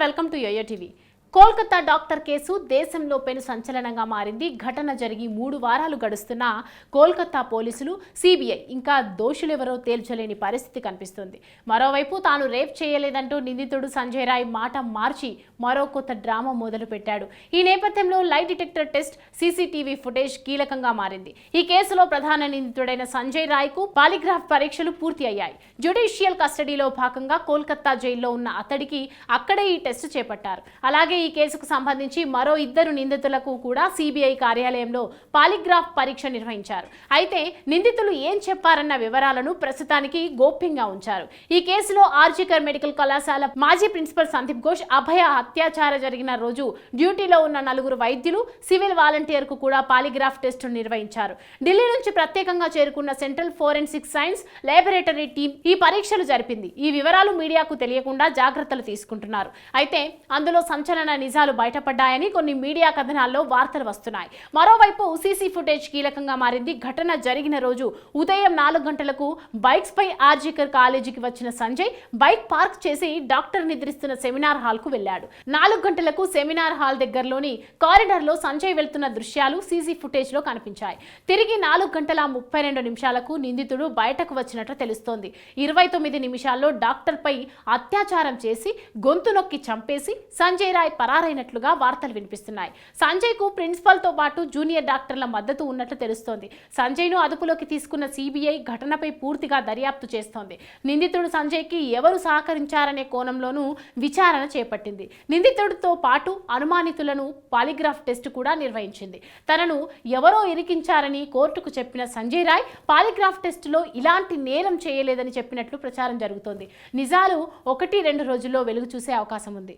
Welcome to YoYo TV. Kolkata doctor case దేశంలో పెను సంచలనంగా మారింది. ఘటన జరిగి 3 వారాలు గడుస్తున్నా కోల్కతా పోలీసులు, సిబిఐ ఇంకా దోషులెవరో తేల్చలేని పరిస్థితి కనిపిస్తుంది. మరోవైపు తాను రేప్ చేయలేదంటూ నిందితుడు సంజయ్ రాయ్ మాట మార్చి మరో కొత్త డ్రామా మొదలుపెట్టాడు. ఈ నేపథ్యంలో lie detector test, CCTV footage కీలకంగా మారింది. ఈ కేసులో ప్రధాన నిందితుడైన సంజయ్ రాయ్కు పాలిగ్రాఫ్ పరీక్షలు పూర్తి అయ్యాయి. జ్యుడిషియల్ కస్టడీలో భాగంగా కోల్కతా జైల్లో ఉన్న అతడికి అక్కడే ఈ టెస్ట్ చేపట్టారు. అలాగే ఈ కేసుకు సంబంధించి మరో 2 నిందితులకు కూడా సిబిఐ కార్యాలయంలో పాలిగ్రాఫ్ పరీక్ష నిర్వహించారు. అయితే నిందితులు ఏం చెప్పారన్న వివరాలను ప్రస్తుతానికి గోప్యంగా ఉంచారు. ఈ కేసులో ఆర్జికర్ మెడికల్ కళాశాల మాజీ ప్రిన్సిపల్ సందీప్ ఘోష్ అభయ అత్యాచారం జరిగిన రోజు డ్యూటీలో ఉన్న 4 వైద్యులు, సివిల్ వాలంటీర్కు కూడా పాలిగ్రాఫ్ టెస్టు నిర్వహించారు. ఢిల్లీ నుంచి ప్రత్యేకంగా చేరుకున్న central forensic science laboratory team ఈ పరీక్షలు జరిపింది. ఈ వివరాలు మీడియాకు తెలియకుండా జాగ్రత్తలు తీసుకుంటున్నారు. అయితే అందులో సంచలన నిజాలు బయటపడ్డాయని కొన్ని మీడియా కథనాల్లో వార్తలు వస్తున్నాయి. మరోవైపు సీసీ ఫుటేజ్ కీలకంగా మారింది. ఘటన జరిగిన రోజు ఉదయం 4 గంటలకు బైక్స్ పై ఆర్జికర్ కాలేజీకి వచ్చిన సంజయ్ బైక్ పార్క్ చేసి డాక్టర్ నిద్రిస్తున్న సెమినార్ హాల్ కు వెళ్లాడు. 4 గంటలకు సెమినార్ హాల్ దగ్గరలోని కారిడార్ లో సంజయ్ వెళ్తున్న దృశ్యాలు సీసీ ఫుటేజ్ లో కనిపించాయి. తిరిగి 4 గంటల 32 నిమిషాలకు నిందితుడు బయటకు వచ్చినట్లు తెలుస్తోంది. 29 నిమిషాల్లో డాక్టర్ పై అత్యాచారం చేసి గొంతు నొక్కి చంపేసి సంజయ్ రాయ్ పరారైనట్లుగా వార్తలు వినిపిస్తున్నాయి. సంజయ్ కు ప్రిన్సిపల్ తో పాటు జూనియర్ డాక్టర్ల మద్దతు ఉన్నట్లు తెలుస్తోంది. సంజయ్ ను అదుపులోకి తీసుకున్న సిబిఐ ఘటనపై పూర్తిగా దర్యాప్తు చేస్తోంది. నిందితుడు సంజయ్ కి ఎవరు సహకరించారనే కోణంలోనూ విచారణ చేపట్టింది. నిందితుడితో పాటు అనుమానితులను పాలిగ్రాఫ్ టెస్ట్ కూడా నిర్వహించింది. తనను ఎవరో ఇరికించారని కోర్టుకు చెప్పిన సంజయ్ రాయ్ పాలిగ్రాఫ్ టెస్టులో ఇలాంటి నేరం చేయలేదని చెప్పినట్లు ప్రచారం జరుగుతోంది. నిజాలు 1-2 రోజుల్లో వెలుగు చూసే అవకాశం ఉంది.